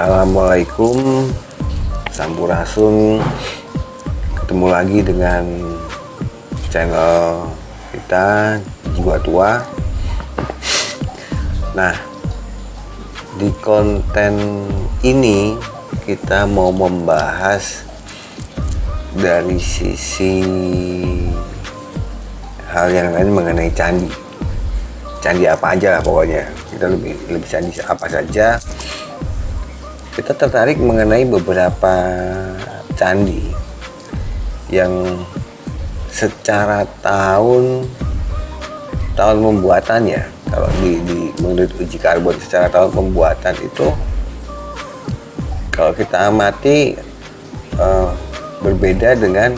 Assalamualaikum, Sampurasun. Ketemu lagi dengan channel kita Jiwa Tua. Nah, di konten ini kita mau membahas dari sisi hal yang lain mengenai candi. Candi apa aja lah pokoknya. Kita lebih candi apa saja. Kita tertarik mengenai beberapa candi yang secara tahun pembuatannya, kalau menurut uji karbon secara tahun pembuatan itu, kalau kita amati berbeda dengan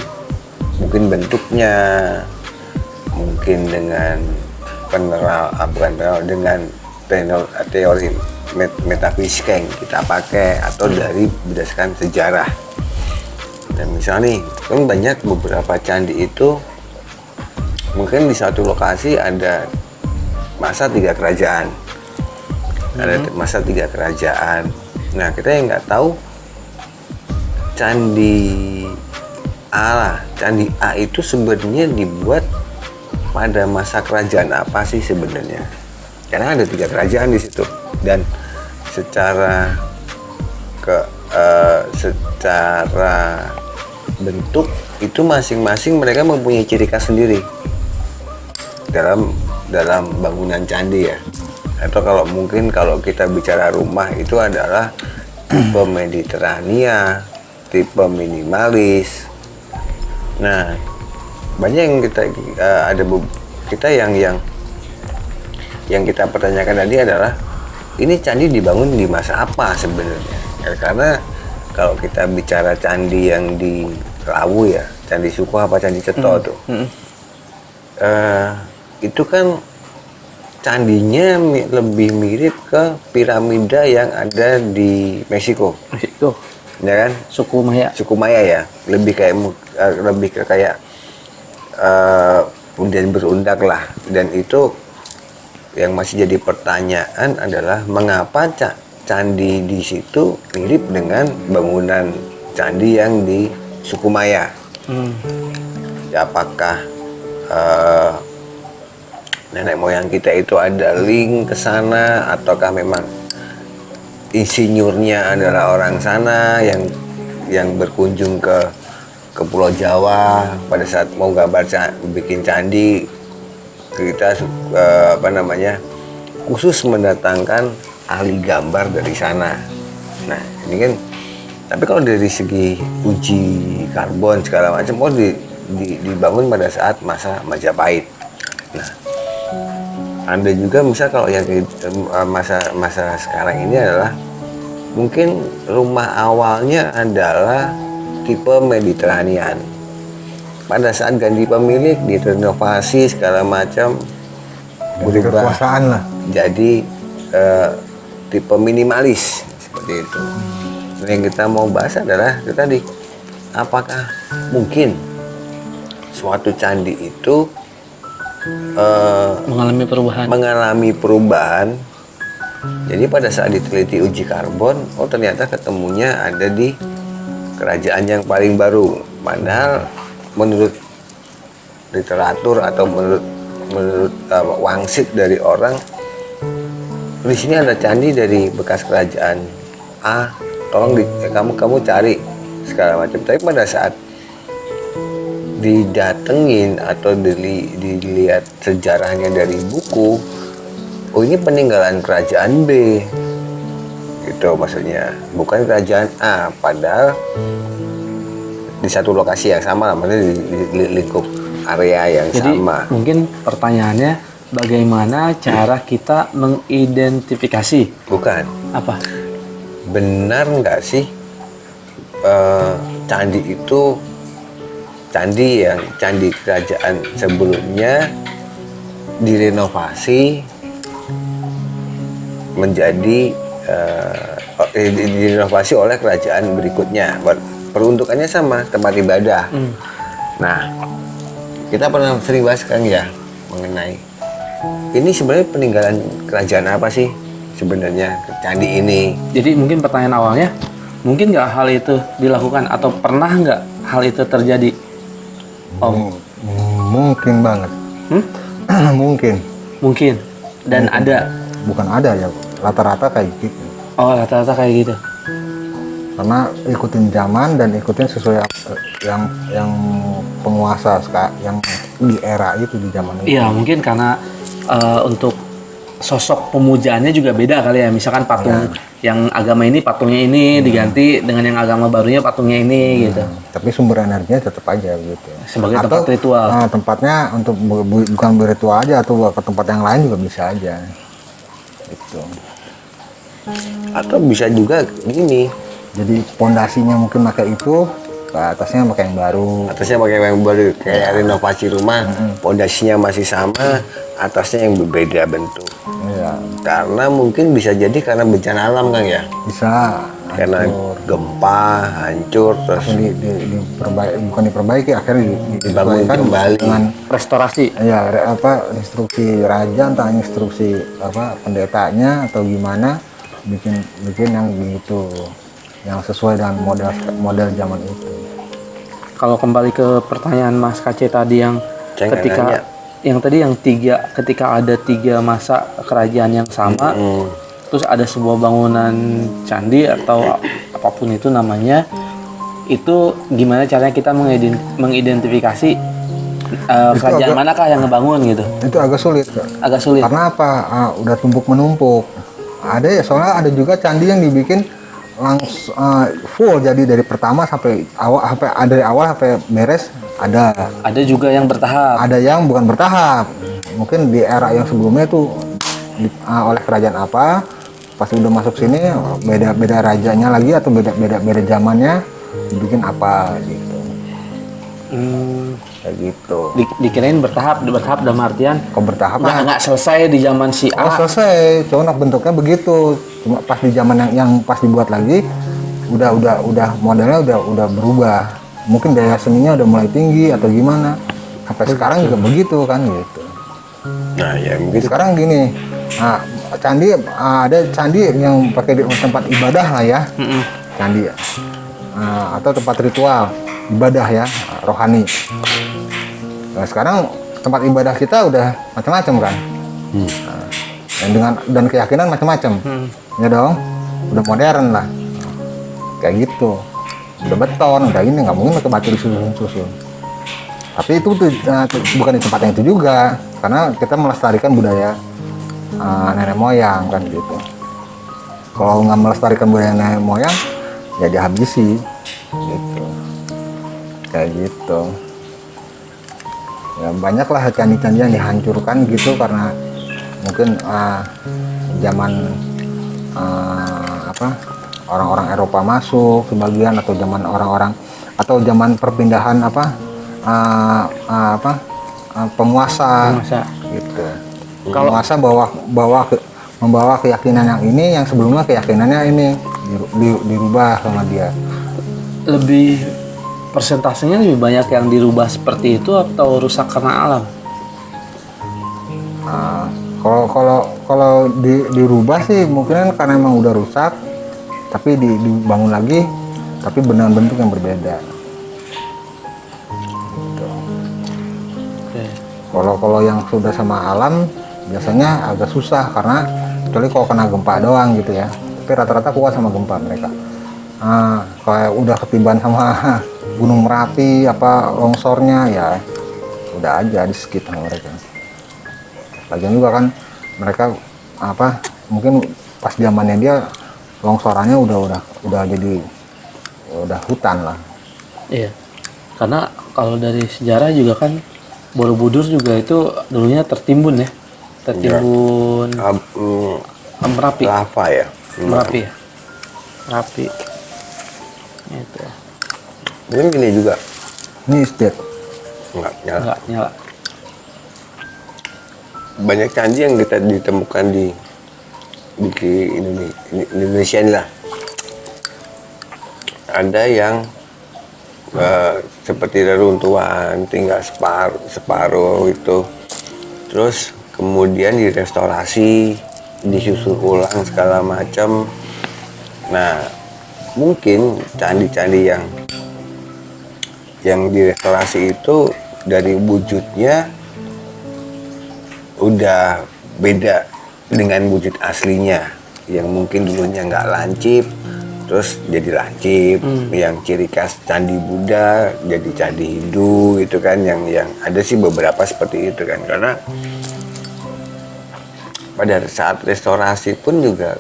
mungkin bentuknya, mungkin dengan dengan teori metafisika yang kita pakai atau dari berdasarkan sejarah. Dan misalnya nih, kan banyak beberapa candi itu mungkin di satu lokasi ada masa 3 kerajaan. Ada masa 3 kerajaan. Nah, kita yang nggak tahu candi candi A itu sebenarnya dibuat pada masa kerajaan apa sih sebenarnya? Karena ada 3 kerajaan di situ, dan secara bentuk itu masing-masing mereka mempunyai ciri khas sendiri dalam bangunan candi ya. Atau kalau kita bicara rumah, itu adalah tipe Mediterania, tipe minimalis. Nah, banyak yang kita yang kita pertanyakan tadi adalah, ini candi dibangun di masa apa sebenarnya? Ya, karena kalau kita bicara candi yang di Lawu ya, Candi Suko apa Candi Ceto tuh, itu kan candinya lebih mirip ke piramida yang ada di Meksiko. Ya kan? Suku Maya ya, lebih kayak kemudian berundak lah. Dan itu yang masih jadi pertanyaan adalah, mengapa candi di situ mirip dengan bangunan candi yang di suku Maya? Ya, apakah nenek moyang kita itu ada link ke sana, ataukah memang insinyurnya adalah orang sana yang berkunjung ke Pulau Jawa pada saat mau bikin candi, kita khusus mendatangkan ahli gambar dari sana. Nah, ini kan, tapi kalau dari segi uji karbon segala macam, dibangun pada saat masa Majapahit. Nah, ada juga misal kalau yang masa sekarang ini adalah mungkin rumah awalnya adalah tipe Mediterranean. Pada saat ganti pemilik, direnovasi segala macam, berubah kekuasaan lah. Jadi tipe minimalis seperti itu. Yang kita mau bahas adalah itu tadi, apakah mungkin suatu candi itu mengalami perubahan. Jadi pada saat diteliti uji karbon, ternyata ketemunya ada di kerajaan yang paling baru. Padahal menurut literatur atau menurut wangsit dari orang, di sini ada candi dari bekas kerajaan A, tolong kamu cari segala macam. Tapi pada saat didatengin atau dilihat sejarahnya dari buku, ini peninggalan kerajaan B, gitu maksudnya, bukan kerajaan A. Padahal di satu lokasi yang sama, maksudnya di lingkup area yang sama. Jadi mungkin pertanyaannya, bagaimana cara kita mengidentifikasi? Bukan. Apa? Benar nggak sih candi itu candi kerajaan sebelumnya direnovasi menjadi direnovasi oleh kerajaan berikutnya. Peruntukannya sama, tempat ibadah. Nah, kita pernah sering bahas kan ya mengenai ini sebenarnya peninggalan kerajaan apa sih? sebenarnya ke candi ini. Jadi mungkin pertanyaan awalnya, mungkin nggak hal itu dilakukan atau pernah nggak hal itu terjadi? Om, Mungkin banget. Mungkin. mungkin. Dan ada. Bukan ada ya, rata-rata kayak gitu. Oh, rata-rata kayak gitu. Karena ikutin zaman dan ikutin sesuai yang penguasa yang di era itu, di zaman itu. Iya, mungkin karena untuk sosok pemujaannya juga beda kali ya. Misalkan patung yang agama ini patungnya ini diganti dengan yang agama barunya patungnya ini gitu. Tapi sumber energinya tetap aja gitu. Sebagai tempat ritual. Tempatnya untuk bukan berritual aja, atau ke tempat yang lain juga bisa aja. Gitu. Atau bisa juga gini, Jadi pondasinya mungkin pakai itu, ke atasnya pakai yang baru. atasnya pakai yang baru kayak renovasi rumah, pondasinya masih sama, atasnya yang berbeda bentuk. Iya, Karena mungkin bisa jadi karena bencana alam Kang ya, bisa. karena gempa hancur terus Bukan diperbaiki, akhirnya dibangun disesuaikan kembali. dengan Restorasi. ya instruksi raja, entah instruksi pendetanya atau gimana, bikin yang begitu, yang sesuai dengan model zaman itu. Kalau kembali ke pertanyaan Mas Kace tadi yang Saya nggak ketika nanya. yang tadi yang ketika ada 3 masa kerajaan yang sama, terus ada sebuah bangunan candi atau apapun itu namanya, itu gimana caranya kita mengidentifikasi kerajaan manakah yang ngebangun gitu? Itu agak sulit, Kak. Agak sulit. Karena apa? Udah tumpuk menumpuk. Ada ya, soalnya ada juga candi yang dibikin langsung full, jadi dari pertama sampai dari awal sampai beres. Ada juga yang bertahap. Ada yang bukan bertahap. Mungkin di era yang sebelumnya itu oleh kerajaan apa, pas udah masuk sini beda rajanya lagi atau beda zamannya, dibikin apa gitu. Kayak gitu. Dikirain bertahap dalam artian Kok bertahap nggak selesai di zaman si Oh, A. selesai, cuma bentuknya begitu. Cuma pas di zaman yang pas dibuat lagi, udah modelnya udah berubah. Mungkin daya seninya udah mulai tinggi atau gimana. Sampai sekarang juga begitu kan gitu. Nah ya mungkin Sekarang gini, candi ada candi yang pakai di tempat ibadah lah ya, candi atau tempat ritual ibadah ya, rohani. Nah, sekarang tempat ibadah kita udah macam-macam kan. Dan keyakinan macam-macam. Ya dong, udah modern lah. Kayak gitu. Udah beton, udah ini, nggak mungkin pakai batu disusun-susun. Tapi itu tuh bukan di tempat yang itu juga, karena kita melestarikan budaya nenek moyang kan gitu. Kalau nggak melestarikan budaya nenek moyang, ya dihabisi gitu. Kayak gitu. Ya banyaklah candi-candi yang dihancurkan gitu karena mungkin zaman orang-orang Eropa masuk sebagian, atau zaman zaman perpindahan penguasa gitu. Penguasa membawa keyakinan yang ini, yang sebelumnya keyakinannya ini dirubah sama dia. Lebih persentasenya lebih banyak yang dirubah seperti itu atau rusak karena alam? Kalau dirubah sih mungkin karena emang udah rusak, tapi dibangun lagi, tapi dengan bentuk yang berbeda. Gitu. Kalau yang sudah sama alam biasanya agak susah, karena kecuali kalau kena gempa doang gitu ya. Tapi rata-rata kuat sama gempa mereka. Kalau udah ketiban sama Gunung Merapi longsornya, ya udah aja di sekitar mereka. Lagian juga kan mereka mungkin pas zamannya dia longsorannya udah jadi hutan lah. Iya. Karena kalau dari sejarah juga kan Borobudur juga itu dulunya tertimbun ya. Tertimbun Merapi. lava ya. Merapi ya. Merapi. Itu. Mungkin gini juga. Ini state. Enggak nyala. Enggak nyala. Banyak candi yang kita ditemukan di Indonesia ini lah. Ada yang seperti reruntuhan, tinggal separuh itu. Terus kemudian direstorasi disusun ulang segala macam. Nah, mungkin candi-candi yang direstorasi itu dari wujudnya udah beda dengan wujud aslinya, yang mungkin dulunya nggak lancip terus jadi lancip, yang ciri khas candi Buddha jadi candi Hindu gitu kan, yang ada sih beberapa seperti itu kan, karena pada saat restorasi pun juga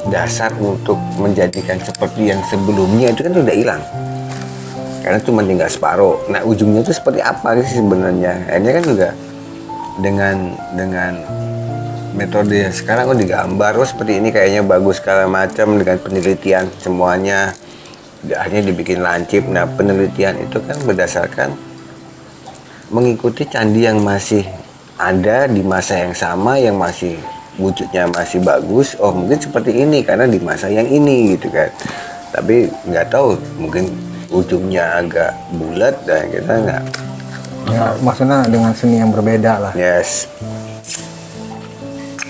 dasar untuk menjadikan seperti yang sebelumnya itu kan udah hilang, karena cuma tinggal separuh. Nah, ujungnya itu seperti apa sih sebenarnya? Akhirnya kan juga dengan metode yang sekarang digambar, seperti ini kayaknya bagus segala macam, dengan penelitian semuanya akhirnya dibikin lancip. Nah, penelitian itu kan berdasarkan mengikuti candi yang masih ada di masa yang sama, yang masih wujudnya masih bagus. Oh, mungkin seperti ini karena di masa yang ini gitu kan. Tapi nggak tahu, mungkin ujungnya agak bulat dan kita nggak. Ya, maksudnya dengan seni yang berbeda lah. Yes.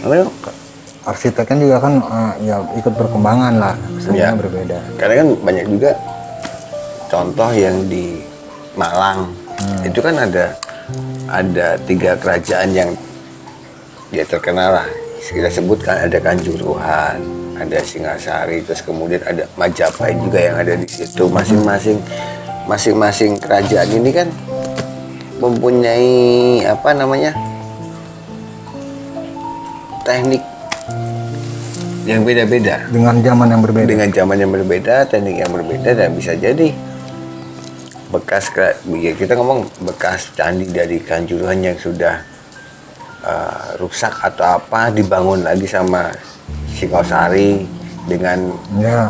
Lalu Arsitek kan juga kan ya ikut berkembangan lah, seninya berbeda. Karena kan banyak juga contoh yang di Malang. Itu kan ada 3 kerajaan yang dia terkenal lah. Kita sebutkan, ada Kanjuruhan, ada Singasari, terus kemudian ada Majapahit juga yang ada di situ. Masing-masing kerajaan ini kan mempunyai teknik yang beda-beda, Dengan zaman yang berbeda. teknik yang berbeda, dan bisa jadi bekas kita ngomong bekas candi dari Kanjuruhan yang sudah rusak atau apa dibangun lagi sama Singosari dengan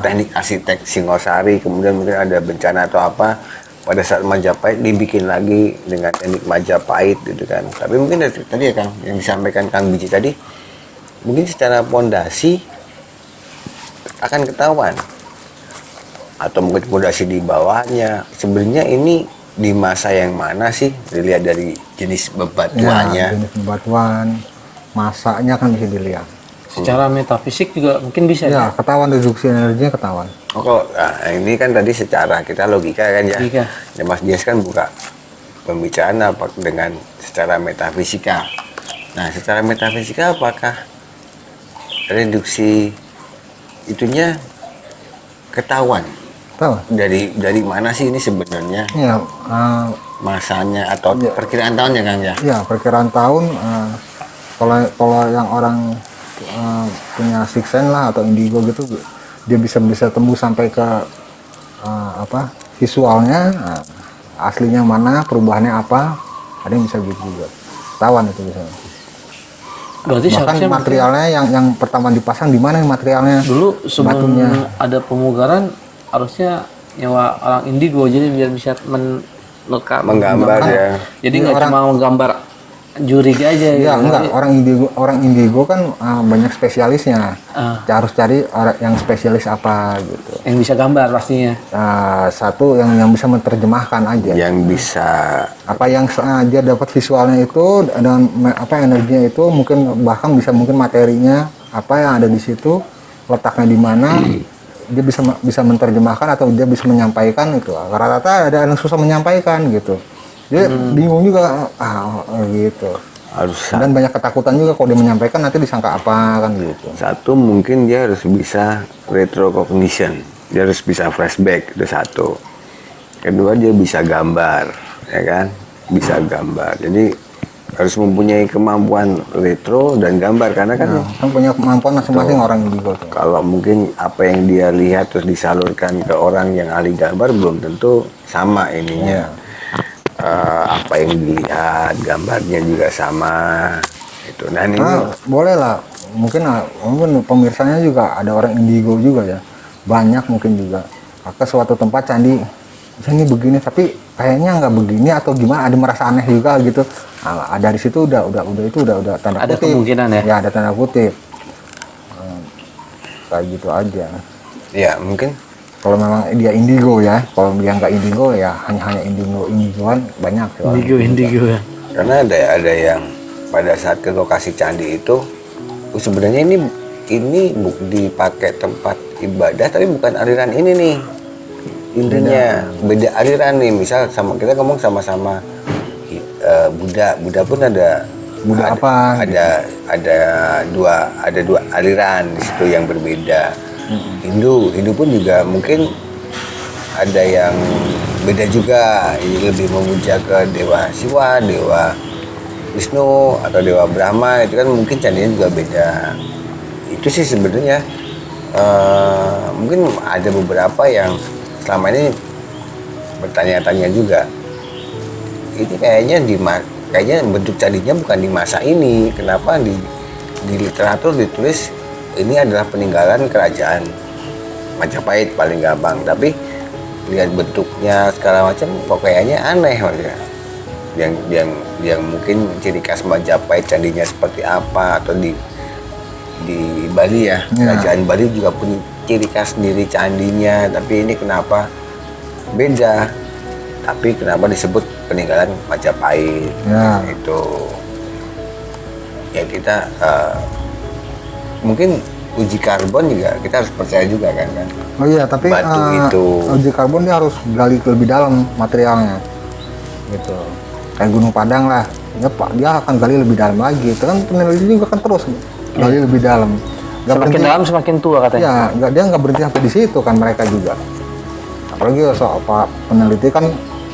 teknik arsitek Singosari, kemudian mungkin ada bencana atau apa pada saat Majapahit dibikin lagi dengan teknik Majapahit gitu kan. Tapi mungkin tadi ya Kang yang disampaikan Kang Biji tadi, mungkin secara pondasi akan ketahuan, atau mungkin pondasi di bawahnya sebenarnya ini di masa yang mana sih, dilihat dari jenis bebatuannya. Jenis bebatuan, masanya kan bisa dilihat. Secara metafisik juga mungkin bisa Ya, ketahuan reduksi energinya ketahuan. Oh, kalau ini kan tadi secara kita logika kan ya. Logika. Ya, Mas Dias kan buka pembicaraan dengan secara metafisika. Nah, secara metafisika apakah reduksi itunya ketahuan? Tahu? Dari mana sih ini sebenarnya Ya, masanya atau perkiraan tahunnya Kang ya? ya perkiraan tahun. Kalau yang orang punya six sense lah atau indigo gitu, dia bisa tembus sampai ke visualnya, aslinya mana, perubahannya apa, ada yang bisa gitu juga. Ketahuan itu bisa. Berarti Bahkan seharusnya materialnya yang pertama dipasang di mana materialnya? dulu sebelum batunya. ada pemugaran harusnya nyawa orang indigo, jadi biar bisa Menggambar ya. Jadi Iya, nggak orang- cuma menggambar jurig aja. Ya gitu. enggak, orang indigo kan banyak spesialisnya. Harus cari orang yang spesialis apa gitu. Yang bisa gambar pastinya. Satu yang bisa menerjemahkan aja. Yang bisa Apa yang dia dapat visualnya itu dan energinya itu, mungkin bahkan mungkin materinya apa yang ada di situ, letaknya di mana, dia bisa menerjemahkan atau dia bisa menyampaikan itu. Rata-rata ada yang susah menyampaikan gitu. Dia bingung juga gitu. harus Dan banyak ketakutan juga kalau dia menyampaikan nanti disangka apa kan gitu. satu, mungkin dia harus bisa retrocognition, dia harus bisa flashback, itu satu. Kedua, dia bisa gambar, ya kan, bisa gambar. Jadi harus mempunyai kemampuan retro dan gambar, karena kan Kan punya kemampuan masing-masing orang indigo tuh. kalau mungkin apa yang dia lihat terus disalurkan ke orang yang ahli gambar belum tentu sama ininya. Apa yang dilihat gambarnya juga sama itu. Nah ini Boleh lah, mungkin pemirsanya juga ada orang indigo juga ya, banyak mungkin juga ke suatu tempat candi ini begini tapi kayaknya nggak begini atau gimana, ada merasa aneh juga gitu. Dari situ udah tanda Ada kutip. kemungkinan ya? Ya, ada tanda kutip. Kayak gitu aja. ya mungkin Kalau memang dia indigo ya, kalau dia nggak indigo ya hanya indigoan banyak sih orang. Indigo ya. Karena ada yang pada saat ke lokasi candi itu sebenarnya ini dipakai tempat ibadah tapi bukan aliran ini nih. Intinya beda aliran nih. Misal kita ngomong sama-sama Buddha pun ada apa? Ada dua aliran di situ yang berbeda. Hindu pun juga mungkin ada yang beda juga. Ini lebih memuja ke dewa Siwa, dewa Wisnu atau dewa Brahma, itu kan mungkin candinya juga beda. Itu sih sebenarnya mungkin ada beberapa yang selama ini bertanya-tanya juga. Ini kayaknya bentuk candinya bukan di masa ini. Kenapa di literatur ditulis ini adalah peninggalan kerajaan Majapahit paling gampang, tapi lihat bentuknya segala macam kok kayaknya aneh maksudnya. Yang mungkin ciri khas Majapahit candinya seperti apa, atau di Bali ya, kerajaan Bali juga punya ciri khas sendiri candinya, tapi ini kenapa beda, tapi kenapa disebut peninggalan Majapahit itu ya. Kita mungkin uji karbon juga kita harus percaya juga kan. Oh iya, tapi batu itu uji karbon dia harus gali lebih dalam materialnya gitu, kayak Gunung Padang lah ya Pak, dia akan gali lebih dalam lagi. Itu kan peneliti juga kan terus gali lebih dalam. Semakin dalam semakin tua katanya. Ya, dia nggak berhenti sampai di situ kan, mereka juga. Apalagi soal peneliti kan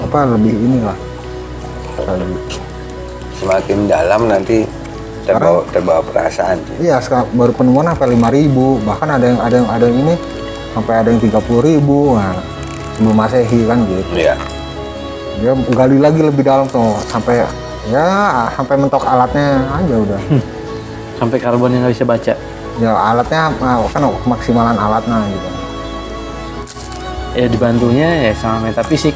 lebih inilah. Semakin dalam nanti terbawa perasaan. Iya, sekarang baru penemuan sampai 5.000, bahkan ada yang ini sampai ada yang 30.000. Nah, sebelum Masehi kan gitu. Iya. Dia gali lagi lebih dalam tuh sampai mentok alatnya aja udah. Sampai karbon yang nggak bisa baca. Ya alatnya kan kemaksimalan alatnya gitu. Ya dibantunya ya sama metafisik.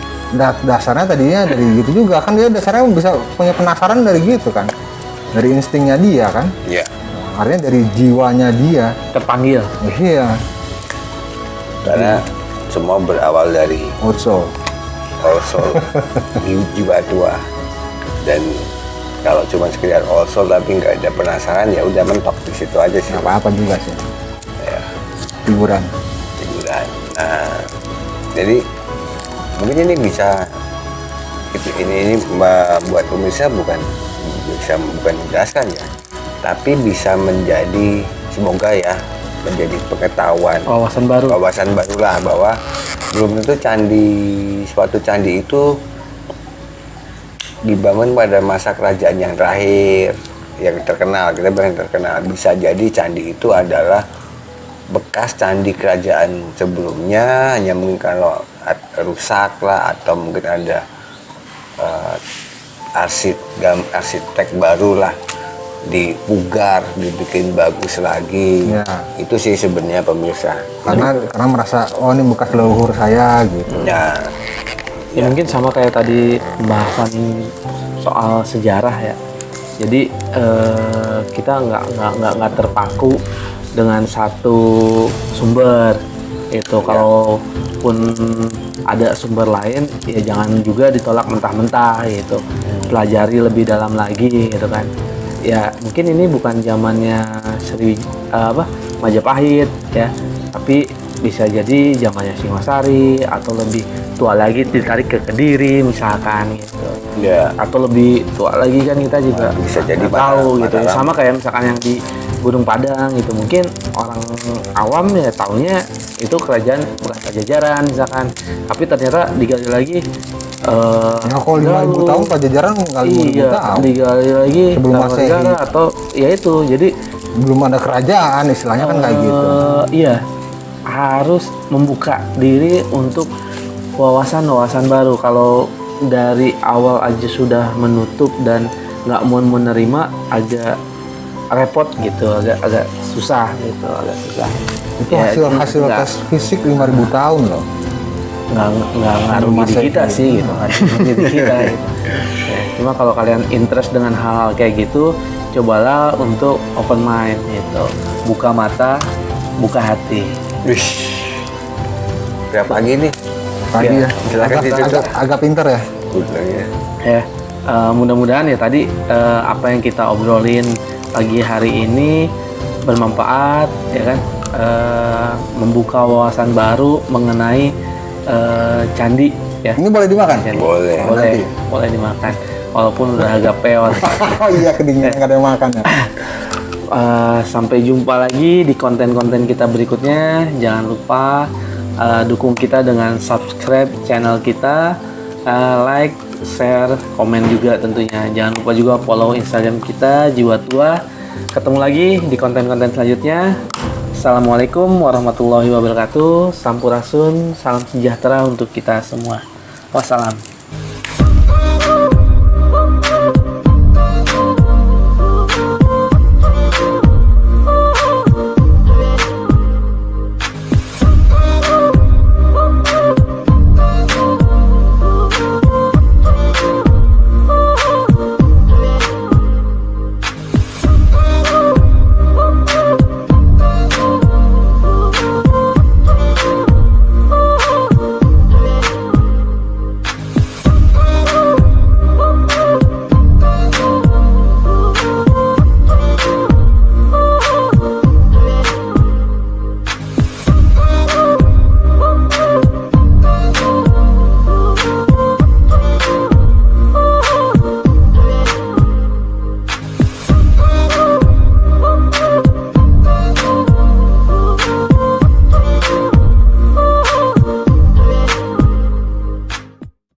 Dasarnya tadinya dari gitu juga kan, dia dasarnya bisa punya penasaran dari gitu kan, dari instingnya dia kan. Iya. Artinya dari jiwanya dia Terpanggil. iya. Karena semua berawal dari Also jiwa tua. Dan kalau cuma sekedar also tapi nggak ada penasaran, ya udah mentok di situ aja sih. apa juga sih Ya, hiburan. nah, jadi mungkin ini bisa ini buat pemirsa bukan menjelaskan ya, tapi bisa menjadi, semoga ya, menjadi pengetahuan, Wawasan baru lah, bahwa belum tentu suatu candi itu dibangun pada masa kerajaan yang terakhir, yang terkenal. Kita bilang terkenal, bisa jadi candi itu adalah bekas candi kerajaan sebelumnya, hanya mungkin kalau rusak lah, atau mungkin ada arsitek baru lah, dipugar, dibikin bagus lagi. Ya. Itu sih sebenarnya pemirsa. Karena merasa ini bekas leluhur saya gitu. Ya mungkin sama kayak tadi pembahasan soal sejarah ya. Jadi kita nggak terpaku dengan satu sumber itu. Kalaupun ada sumber lain, ya jangan juga ditolak mentah-mentah gitu. Pelajari lebih dalam lagi gitu kan. Ya mungkin ini bukan zamannya Majapahit ya, tapi bisa jadi zamannya Singosari, atau lebih tua lagi ditarik ke Kediri misalkan gitu. Ya. Atau lebih tua lagi kan, kita juga Bisa jadi nggak tahu gitu ya. Mataram. Sama kayak misalkan yang di Gunung Padang gitu, mungkin orang awam ya taunya itu kerajaan bekas Pajajaran misalkan, tapi ternyata digali lagi Ya kalau 5.000 tahun Pajajaran nggak 5.000 tahun. digali lagi Sebelum beberapa Masehi. negara, atau ya itu, jadi Belum ada kerajaan istilahnya kan kayak gitu. Iya, harus membuka diri untuk wawasan baru. Kalau dari awal aja sudah menutup dan nggak mau menerima, agak repot gitu, agak susah gitu, agak susah. Itu Ya, hasil nggak- tes fisik 5.000 tahun loh. nggak ngaruh di Masehi. kita sih gitu kan, di kita gitu. Ya, cuma kalau kalian interest dengan hal kayak gitu, cobalah untuk open mind gitu, buka mata, buka hati. Wih. Udah pagi nih. Pagi Ya, ya. silakan dicerita. Agak pinter ya. Gue bilang ya. Ya, mudah-mudahan ya tadi apa yang kita obrolin pagi hari ini bermanfaat ya kan, membuka wawasan baru mengenai candi ya. Ini boleh dimakan? Boleh. Boleh dimakan walaupun udah agak peot. Oh iya, kedinginan nggak ada yang makan ya. Sampai jumpa lagi di konten-konten kita berikutnya. Jangan lupa dukung kita dengan subscribe channel kita, like, share, komen juga tentunya. Jangan lupa juga follow Instagram kita Jiwa Tua. Ketemu lagi di konten-konten selanjutnya. Assalamualaikum warahmatullahi wabarakatuh. Sampurasun, salam sejahtera untuk kita semua. Wassalam.